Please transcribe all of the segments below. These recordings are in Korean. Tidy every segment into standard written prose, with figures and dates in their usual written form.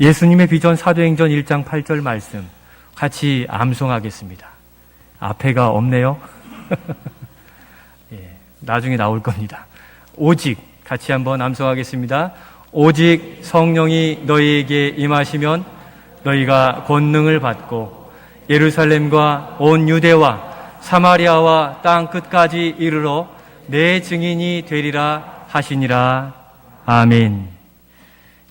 예수님의 비전 사도행전 1장 8절 말씀 같이 암송하겠습니다. 앞에가 없네요. 나중에 나올 겁니다. 오직 같이 한번 암송하겠습니다. 오직 성령이 너희에게 임하시면 너희가 권능을 받고 예루살렘과 온 유대와 사마리아와 땅 끝까지 이르러 내 증인이 되리라 하시니라. 아멘.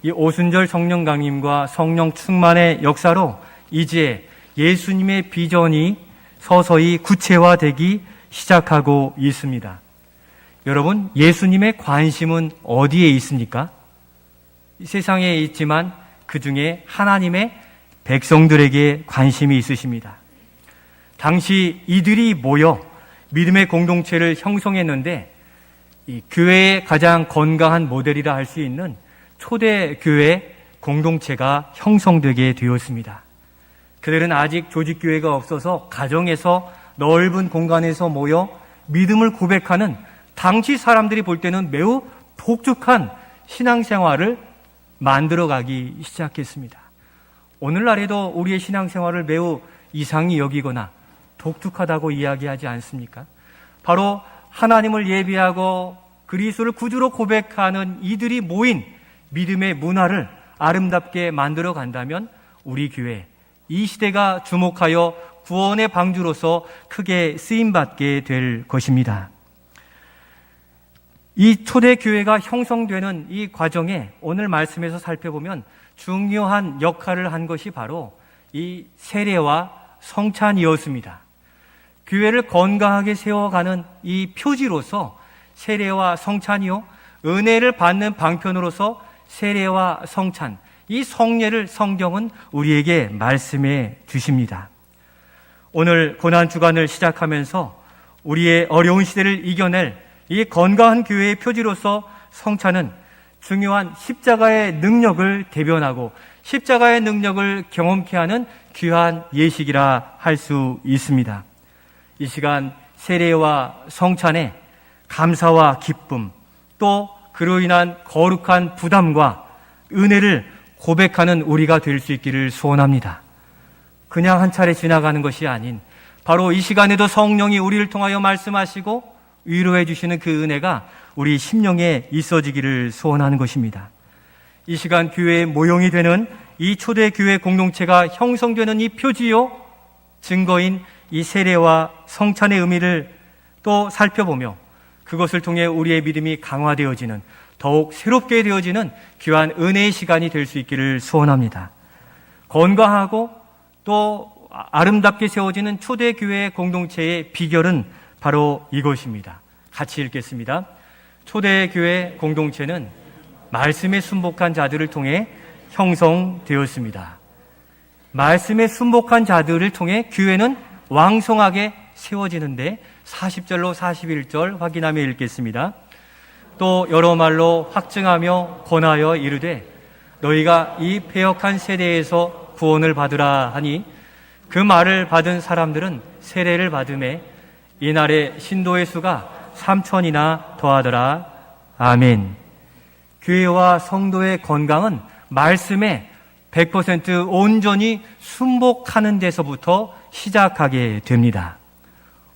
이 오순절 성령 강림과 성령 충만의 역사로 이제 예수님의 비전이 서서히 구체화되기 시작하고 있습니다. 여러분, 예수님의 관심은 어디에 있습니까? 세상에 있지만 그 중에 하나님의 백성들에게 관심이 있으십니다. 당시 이들이 모여 믿음의 공동체를 형성했는데 이 교회의 가장 건강한 모델이라 할 수 있는 초대 교회 공동체가 형성되게 되었습니다. 그들은 아직 조직교회가 없어서 가정에서 넓은 공간에서 모여 믿음을 고백하는 당시 사람들이 볼 때는 매우 독특한 신앙생활을 만들어가기 시작했습니다. 오늘날에도 우리의 신앙생활을 매우 이상히 여기거나 독특하다고 이야기하지 않습니까? 바로 하나님을 예비하고 그리스도를 구주로 고백하는 이들이 모인 믿음의 문화를 아름답게 만들어 간다면 우리 교회, 이 시대가 주목하여 구원의 방주로서 크게 쓰임받게 될 것입니다. 이 초대교회가 형성되는 이 과정에 오늘 말씀에서 살펴보면 중요한 역할을 한 것이 바로 이 세례와 성찬이었습니다. 교회를 건강하게 세워가는 이 표지로서 세례와 성찬이요, 은혜를 받는 방편으로서 세례와 성찬, 이 성례를 성경은 우리에게 말씀해 주십니다. 오늘 고난주간을 시작하면서 우리의 어려운 시대를 이겨낼 이 건강한 교회의 표지로서 성찬은 중요한 십자가의 능력을 대변하고 십자가의 능력을 경험케 하는 귀한 예식이라 할 수 있습니다. 이 시간 세례와 성찬에 감사와 기쁨, 또 그로 인한 거룩한 부담과 은혜를 고백하는 우리가 될 수 있기를 소원합니다. 그냥 한 차례 지나가는 것이 아닌 바로 이 시간에도 성령이 우리를 통하여 말씀하시고 위로해 주시는 그 은혜가 우리 심령에 있어지기를 소원하는 것입니다. 이 시간 교회의 모형이 되는 이 초대교회 공동체가 형성되는 이 표지요, 증거인 이 세례와 성찬의 의미를 또 살펴보며 그것을 통해 우리의 믿음이 강화되어지는, 더욱 새롭게 되어지는 귀한 은혜의 시간이 될 수 있기를 소원합니다. 건강하고 또 아름답게 세워지는 초대교회 공동체의 비결은 바로 이것입니다. 같이 읽겠습니다. 초대교회 공동체는 말씀에 순복한 자들을 통해 형성되었습니다. 말씀에 순복한 자들을 통해 교회는 왕성하게 세워지는데 40절로 41절 확인하며 읽겠습니다. 또 여러 말로 확증하며 권하여 이르되 너희가 이 패역한 세대에서 구원을 받으라 하니 그 말을 받은 사람들은 세례를 받음에 이날의 신도의 수가 3,000이나 더하더라. 아멘. 교회와 성도의 건강은 말씀에 100% 온전히 순복하는 데서부터 시작하게 됩니다.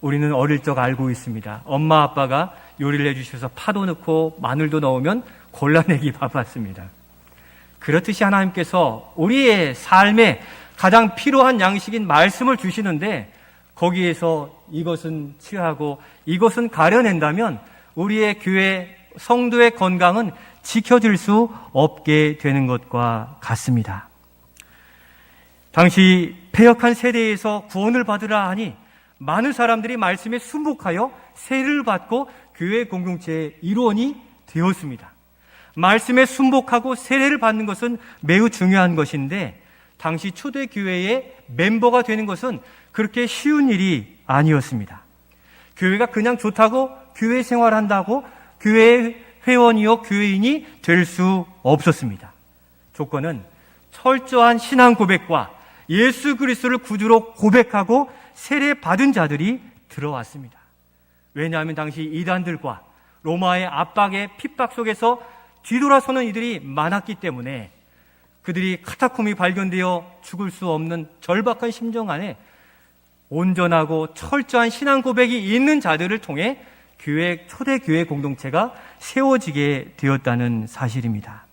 우리는 어릴 적 알고 있습니다. 엄마 아빠가 요리를 해주셔서 파도 넣고 마늘도 넣으면 골라내기 바빴습니다. 그렇듯이 하나님께서 우리의 삶에 가장 필요한 양식인 말씀을 주시는데 거기에서 이것은 취하고 이것은 가려낸다면 우리의 교회 성도의 건강은 지켜질 수 없게 되는 것과 같습니다. 당시 패역한 세대에서 구원을 받으라 하니 많은 사람들이 말씀에 순복하여 세례를 받고 교회 공동체의 일원이 되었습니다. 말씀에 순복하고 세례를 받는 것은 매우 중요한 것인데 당시 초대교회의 멤버가 되는 것은 그렇게 쉬운 일이 아니었습니다. 교회가 그냥 좋다고 교회 생활한다고 교회의 회원이요 교회인이 될 수 없었습니다. 조건은 철저한 신앙 고백과 예수 그리스도를 구주로 고백하고 세례 받은 자들이 들어왔습니다. 왜냐하면 당시 이단들과 로마의 압박의 핍박 속에서 뒤돌아서는 이들이 많았기 때문에 그들이 카타콤이 발견되어 죽을 수 없는 절박한 심정 안에 온전하고 철저한 신앙 고백이 있는 자들을 통해 초대 교회 공동체가 세워지게 되었다는 사실입니다.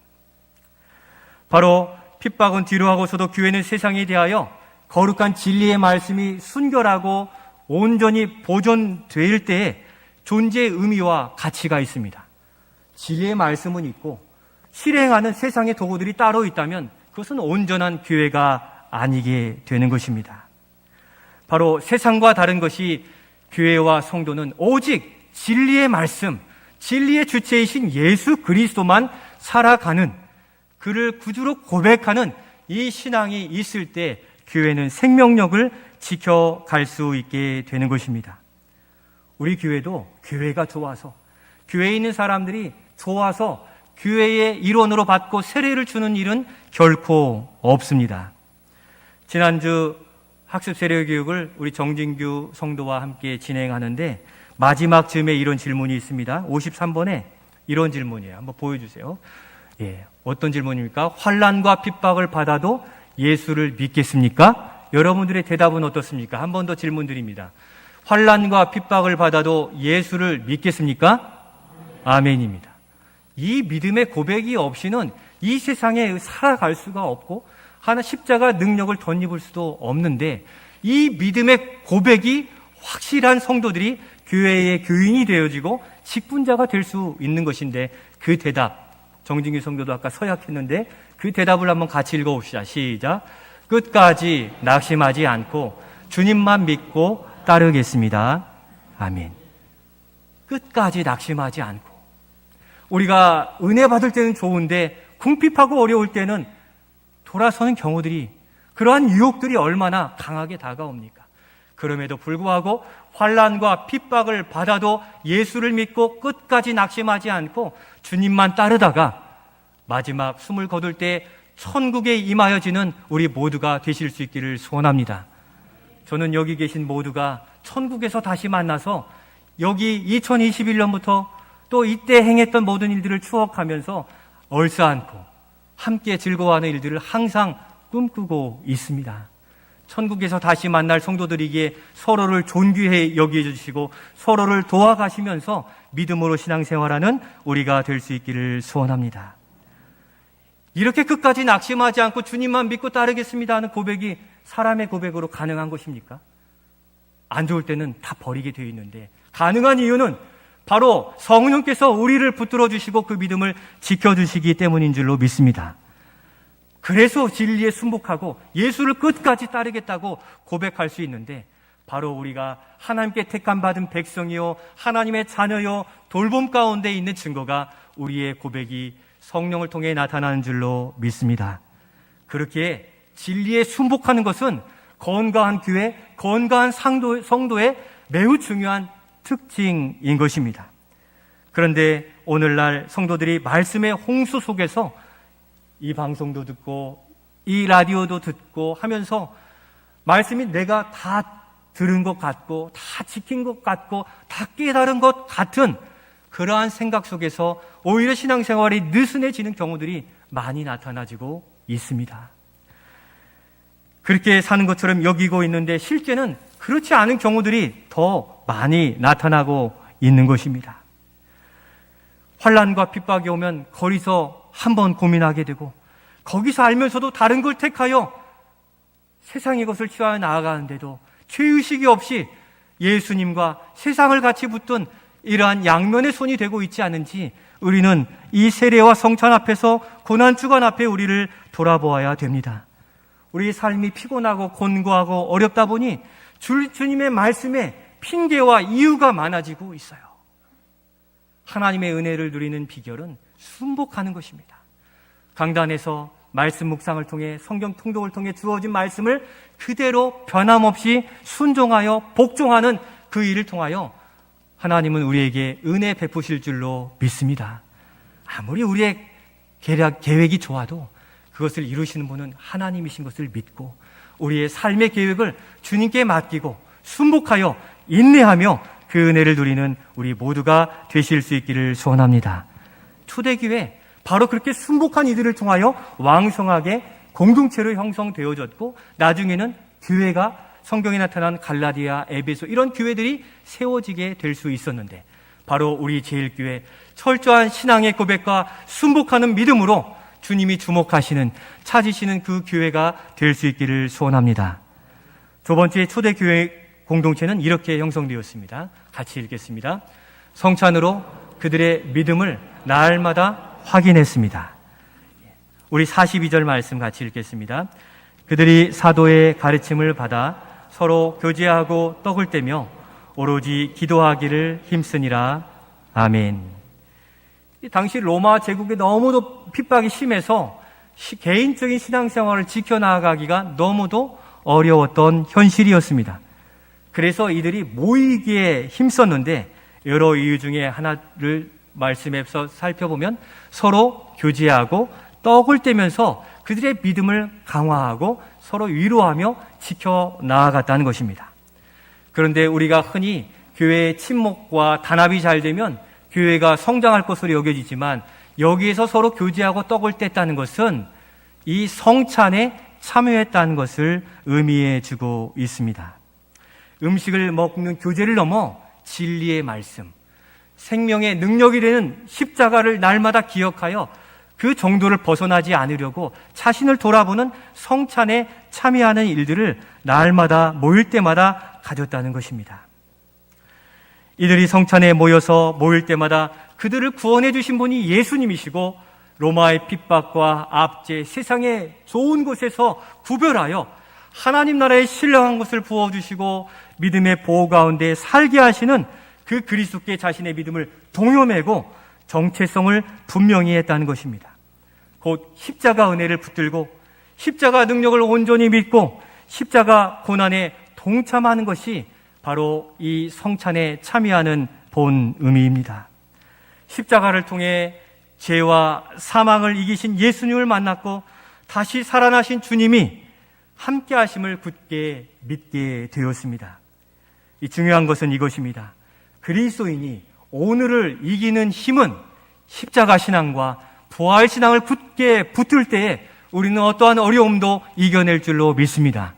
바로 핍박은 뒤로 하고서도 교회는 세상에 대하여 거룩한 진리의 말씀이 순결하고 온전히 보존될 때에 존재의 의미와 가치가 있습니다. 진리의 말씀은 있고 실행하는 세상의 도구들이 따로 있다면 그것은 온전한 교회가 아니게 되는 것입니다. 바로 세상과 다른 것이 교회와 성도는 오직 진리의 말씀, 진리의 주체이신 예수 그리스도만 살아가는, 그를 구주로 고백하는 이 신앙이 있을 때 교회는 생명력을 지켜갈 수 있게 되는 것입니다. 우리 교회도 교회가 좋아서, 교회에 있는 사람들이 좋아서 교회의 일원으로 받고 세례를 주는 일은 결코 없습니다. 지난주 학습 세례 교육을 우리 정진규 성도와 함께 진행하는데 마지막 즈음에 이런 질문이 있습니다. 53번에 이런 질문이에요. 한번 보여주세요. 어떤 질문입니까? 환난과 핍박을 받아도 예수를 믿겠습니까? 여러분들의 대답은 어떻습니까? 한 번 더 질문 드립니다. 환난과 핍박을 받아도 예수를 믿겠습니까? 아멘입니다. 이 믿음의 고백이 없이는 이 세상에 살아갈 수가 없고 하나 십자가 능력을 덧입을 수도 없는데, 이 믿음의 고백이 확실한 성도들이 교회의 교인이 되어지고 직분자가 될 수 있는 것인데, 그 대답, 정진규 성도도 아까 서약했는데 그 대답을 한번 같이 읽어봅시다. 시작. 끝까지 낙심하지 않고 주님만 믿고 따르겠습니다. 아멘. 끝까지 낙심하지 않고. 우리가 은혜 받을 때는 좋은데 궁핍하고 어려울 때는 돌아서는 경우들이, 그러한 유혹들이 얼마나 강하게 다가옵니까? 그럼에도 불구하고 환난과 핍박을 받아도 예수를 믿고 끝까지 낙심하지 않고 주님만 따르다가 마지막 숨을 거둘 때 천국에 임하여지는 우리 모두가 되실 수 있기를 소원합니다. 저는 여기 계신 모두가 천국에서 다시 만나서 여기 2021년부터 또 이때 행했던 모든 일들을 추억하면서 얼싸안고 함께 즐거워하는 일들을 항상 꿈꾸고 있습니다. 천국에서 다시 만날 성도들에게 서로를 존귀해 여겨주시고 서로를 도와가시면서 믿음으로 신앙생활하는 우리가 될 수 있기를 소원합니다. 이렇게 끝까지 낙심하지 않고 주님만 믿고 따르겠습니다 하는 고백이 사람의 고백으로 가능한 것입니까? 안 좋을 때는 다 버리게 되어 있는데, 가능한 이유는 바로 성령께서 우리를 붙들어 주시고 그 믿음을 지켜주시기 때문인 줄로 믿습니다. 그래서 진리에 순복하고 예수를 끝까지 따르겠다고 고백할 수 있는데, 바로 우리가 하나님께 택함받은 백성이요 하나님의 자녀요 돌봄 가운데 있는 증거가 우리의 고백이 성령을 통해 나타나는 줄로 믿습니다. 그렇게 진리에 순복하는 것은 건강한 교회, 건강한 성도의 매우 중요한 특징인 것입니다. 그런데 오늘날 성도들이 말씀의 홍수 속에서 이 방송도 듣고 이 라디오도 듣고 하면서 말씀이 내가 다 들은 것 같고 다 지킨 것 같고 다 깨달은 것 같은 그러한 생각 속에서 오히려 신앙생활이 느슨해지는 경우들이 많이 나타나지고 있습니다. 그렇게 사는 것처럼 여기고 있는데 실제는 그렇지 않은 경우들이 더 많이 나타나고 있는 것입니다. 환난과 핍박이 오면 거기서 한번 고민하게 되고, 거기서 알면서도 다른 걸 택하여 세상의 것을 취하여 나아가는데도 죄의식이 없이 예수님과 세상을 같이 붙든 이러한 양면의 손이 되고 있지 않은지 우리는 이 세례와 성찬 앞에서 고난주간 앞에 우리를 돌아보아야 됩니다. 우리의 삶이 피곤하고 곤고하고 어렵다 보니 주님의 말씀에 핑계와 이유가 많아지고 있어요. 하나님의 은혜를 누리는 비결은 순복하는 것입니다. 강단에서 말씀 묵상을 통해 성경 통독을 통해 주어진 말씀을 그대로 변함없이 순종하여 복종하는 그 일을 통하여 하나님은 우리에게 은혜 베푸실 줄로 믿습니다. 아무리 우리의 계획이 좋아도 그것을 이루시는 분은 하나님이신 것을 믿고 우리의 삶의 계획을 주님께 맡기고 순복하여 인내하며 그 은혜를 누리는 우리 모두가 되실 수 있기를 소원합니다. 초대교회 바로 그렇게 순복한 이들을 통하여 왕성하게 공동체로 형성되어졌고, 나중에는 교회가 성경에 나타난 갈라디아, 에베소 이런 교회들이 세워지게 될 수 있었는데, 바로 우리 제일교회 철저한 신앙의 고백과 순복하는 믿음으로 주님이 주목하시는, 찾으시는 그 교회가 될 수 있기를 소원합니다. 두 번째 초대교회 공동체는 이렇게 형성되었습니다. 같이 읽겠습니다. 성찬으로 그들의 믿음을 날마다 확인했습니다. 우리 42절 말씀 같이 읽겠습니다. 그들이 사도의 가르침을 받아 서로 교제하고 떡을 떼며 오로지 기도하기를 힘쓰니라. 아멘. 당시 로마 제국에 너무도 핍박이 심해서 개인적인 신앙생활을 지켜나가기가 너무도 어려웠던 현실이었습니다. 그래서 이들이 모이기에 힘썼는데, 여러 이유 중에 하나를 말씀에서 살펴보면 서로 교제하고 떡을 떼면서 그들의 믿음을 강화하고 서로 위로하며 지켜나아갔다는 것입니다. 그런데 우리가 흔히 교회의 친목과 단합이 잘 되면 교회가 성장할 것으로 여겨지지만, 여기에서 서로 교제하고 떡을 뗐다는 것은 이 성찬에 참여했다는 것을 의미해 주고 있습니다. 음식을 먹는 교제를 넘어 진리의 말씀, 생명의 능력이 되는 십자가를 날마다 기억하여 그 정도를 벗어나지 않으려고 자신을 돌아보는 성찬에 참여하는 일들을 날마다 모일 때마다 가졌다는 것입니다. 이들이 성찬에 모일 때마다 그들을 구원해 주신 분이 예수님이시고, 로마의 핍박과 압제, 세상의 좋은 곳에서 구별하여 하나님 나라에 신령한 것을 부어주시고 믿음의 보호 가운데 살게 하시는 그 그리스도께 자신의 믿음을 동요매고 정체성을 분명히 했다는 것입니다. 곧 십자가 은혜를 붙들고 십자가 능력을 온전히 믿고 십자가 고난에 동참하는 것이 바로 이 성찬에 참여하는 본 의미입니다. 십자가를 통해 죄와 사망을 이기신 예수님을 만났고 다시 살아나신 주님이 함께 하심을 굳게 믿게 되었습니다. 이 중요한 것은 이것입니다. 그리스도인이 오늘을 이기는 힘은 십자가 신앙과 부활 신앙을 굳게 붙들 때에 우리는 어떠한 어려움도 이겨낼 줄로 믿습니다.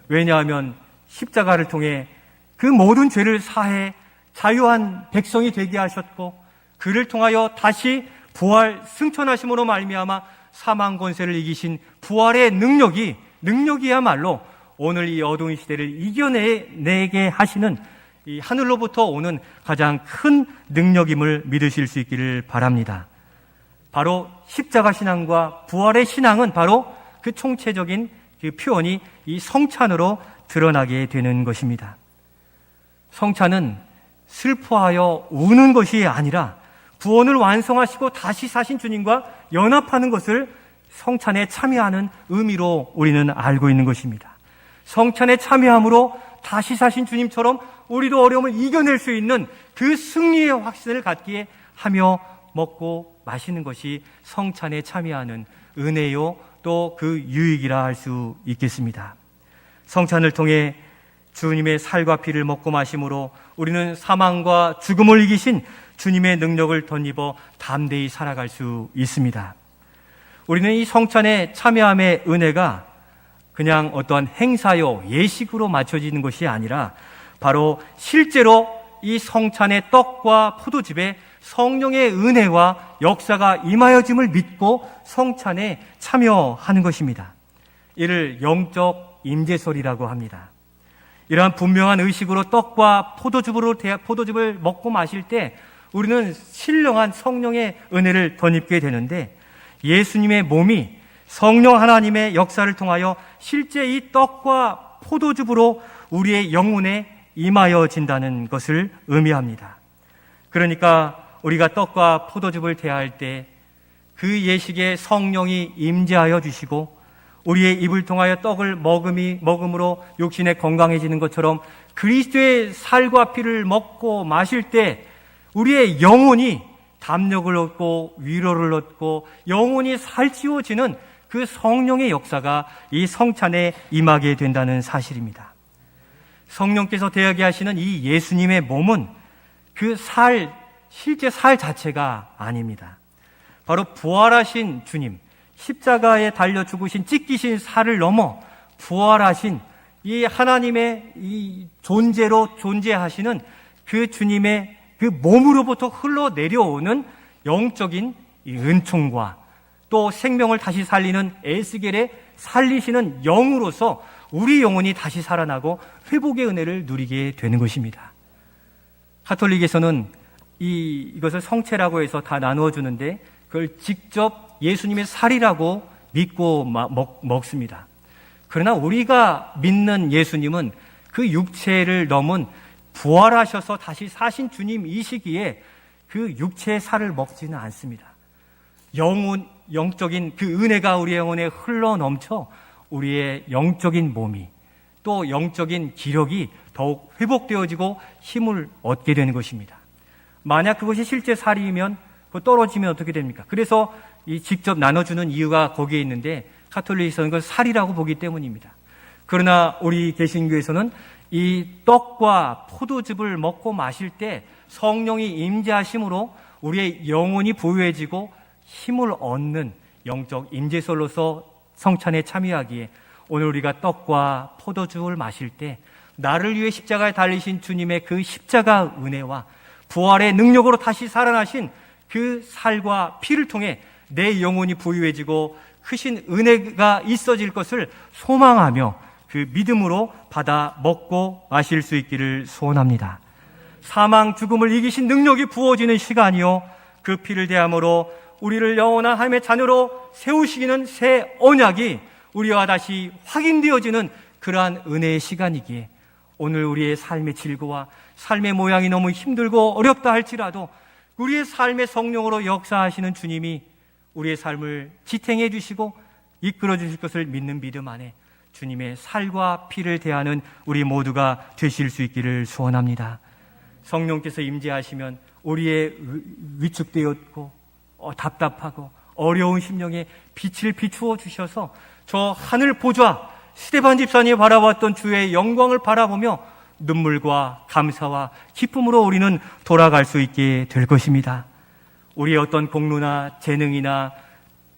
왜냐하면 십자가를 통해 그 모든 죄를 사해 자유한 백성이 되게 하셨고, 그를 통하여 다시 부활 승천하심으로 말미암아 사망 권세를 이기신 부활의 능력이야말로 오늘 이 어두운 시대를 이겨내게 하시는 이 하늘로부터 오는 가장 큰 능력임을 믿으실 수 있기를 바랍니다. 바로 십자가 신앙과 부활의 신앙은 바로 그 총체적인 그 표현이 이 성찬으로 드러나게 되는 것입니다. 성찬은 슬퍼하여 우는 것이 아니라 구원을 완성하시고 다시 사신 주님과 연합하는 것을 성찬에 참여하는 의미로 우리는 알고 있는 것입니다. 성찬에 참여함으로 다시 사신 주님처럼 우리도 어려움을 이겨낼 수 있는 그 승리의 확신을 갖기에 하며 먹고 마시는 것이 성찬에 참여하는 은혜요, 또 그 유익이라 할 수 있겠습니다. 성찬을 통해 주님의 살과 피를 먹고 마심으로 우리는 사망과 죽음을 이기신 주님의 능력을 덧입어 담대히 살아갈 수 있습니다. 우리는 이 성찬에 참여함의 은혜가 그냥 어떠한 행사요, 예식으로 맞춰지는 것이 아니라 바로 실제로 이 성찬의 떡과 포도즙에 성령의 은혜와 역사가 임하여짐을 믿고 성찬에 참여하는 것입니다. 이를 영적 임재설이라고 합니다. 이러한 분명한 의식으로 떡과 포도즙을 먹고 마실 때 우리는 신령한 성령의 은혜를 덧입게 되는데, 예수님의 몸이 성령 하나님의 역사를 통하여 실제 이 떡과 포도즙으로 우리의 영혼에 임하여진다는 것을 의미합니다. 그러니까 우리가 떡과 포도즙을 대할 때 그 예식에 성령이 임재하여 주시고 우리의 입을 통하여 떡을 먹음으로 육신에 건강해지는 것처럼 그리스도의 살과 피를 먹고 마실 때 우리의 영혼이 담력을 얻고 위로를 얻고 영혼이 살찌워지는 그 성령의 역사가 이 성찬에 임하게 된다는 사실입니다. 성령께서 대하게 하시는 이 예수님의 몸은 그 실제 살 자체가 아닙니다. 바로 부활하신 주님, 십자가에 달려 죽으신 찢기신 살을 넘어 부활하신 이 하나님의 이 존재로 존재하시는 그 주님의 그 몸으로부터 흘러내려오는 영적인 이 은총과 또 생명을 다시 살리는 에스겔의 살리시는 영으로서 우리 영혼이 다시 살아나고 회복의 은혜를 누리게 되는 것입니다. 가톨릭에서는 이것을 성체라고 해서 다 나누어 주는데 그걸 직접 예수님의 살이라고 믿고 먹습니다. 그러나 우리가 믿는 예수님은 그 육체를 넘은 부활하셔서 다시 사신 주님이시기에 그 육체의 살을 먹지는 않습니다. 영적인 그 은혜가 우리의 영혼에 흘러 넘쳐 우리의 영적인 몸이 또 영적인 기력이 더욱 회복되어지고 힘을 얻게 되는 것입니다. 만약 그것이 실제 살이면 떨어지면 어떻게 됩니까? 그래서 이 직접 나눠주는 이유가 거기에 있는데 가톨릭에서는 그걸 살이라고 보기 때문입니다. 그러나 우리 개신교에서는 이 떡과 포도즙을 먹고 마실 때 성령이 임재하심으로 우리의 영혼이 부유해지고 힘을 얻는 영적 임재설로서 성찬에 참여하기에 오늘 우리가 떡과 포도즙을 마실 때 나를 위해 십자가에 달리신 주님의 그 십자가 은혜와 부활의 능력으로 다시 살아나신 그 살과 피를 통해 내 영혼이 부유해지고 크신 은혜가 있어질 것을 소망하며 그 믿음으로 받아 먹고 마실 수 있기를 소원합니다. 사망, 죽음을 이기신 능력이 부어지는 시간이요 그 피를 대함으로 우리를 영원한 하나님의 자녀로 세우시기는 새 언약이 우리와 다시 확인되어지는 그러한 은혜의 시간이기에 오늘 우리의 삶의 질고와 삶의 모양이 너무 힘들고 어렵다 할지라도 우리의 삶의 성령으로 역사하시는 주님이 우리의 삶을 지탱해 주시고 이끌어 주실 것을 믿는 믿음 안에 주님의 살과 피를 대하는 우리 모두가 되실 수 있기를 소원합니다. 성령께서 임재하시면 우리의 위축되었고 답답하고 어려운 심령에 빛을 비추어 주셔서 저 하늘 보좌 스데반 집사님이 바라봤던 주의 영광을 바라보며 눈물과 감사와 기쁨으로 우리는 돌아갈 수 있게 될 것입니다. 우리의 어떤 공로나 재능이나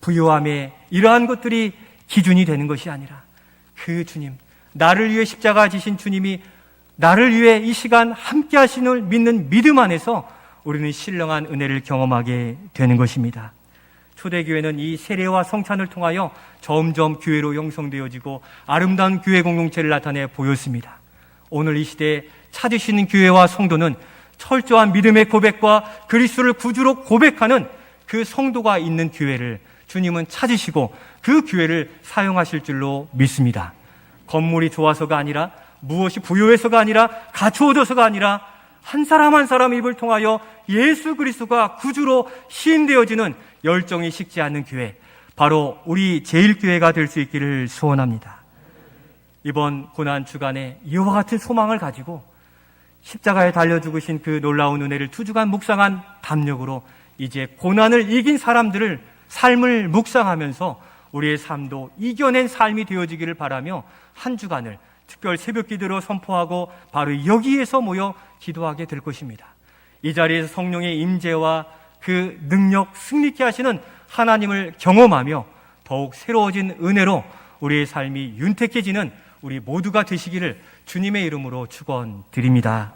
부유함에 이러한 것들이 기준이 되는 것이 아니라 그 주님, 나를 위해 십자가 지신 주님이 나를 위해 이 시간 함께 하신을 믿는 믿음 안에서 우리는 신령한 은혜를 경험하게 되는 것입니다. 초대교회는 이 세례와 성찬을 통하여 점점 교회로 형성되어지고 아름다운 교회 공동체를 나타내 보였습니다. 오늘 이 시대에 찾으시는 교회와 성도는 철저한 믿음의 고백과 그리스도를 구주로 고백하는 그 성도가 있는 교회를 주님은 찾으시고 그 교회를 사용하실 줄로 믿습니다. 건물이 좋아서가 아니라 무엇이 부유해서가 아니라 갖추어져서가 아니라 한 사람 한 사람 입을 통하여 예수 그리스도가 구주로 시인되어지는 열정이 식지 않는 교회, 바로 우리 제일교회가 될 수 있기를 소원합니다. 이번 고난 주간에 이와 같은 소망을 가지고 십자가에 달려 죽으신 그 놀라운 은혜를 2주간 묵상한 담력으로 이제 고난을 이긴 사람들을 삶을 묵상하면서 우리의 삶도 이겨낸 삶이 되어지기를 바라며 한 주간을 특별 새벽 기도로 선포하고 바로 여기에서 모여 기도하게 될 것입니다. 이 자리에서 성령의 임재와 그 능력 승리케 하시는 하나님을 경험하며 더욱 새로워진 은혜로 우리의 삶이 윤택해지는 우리 모두가 되시기를 주님의 이름으로 축원드립니다.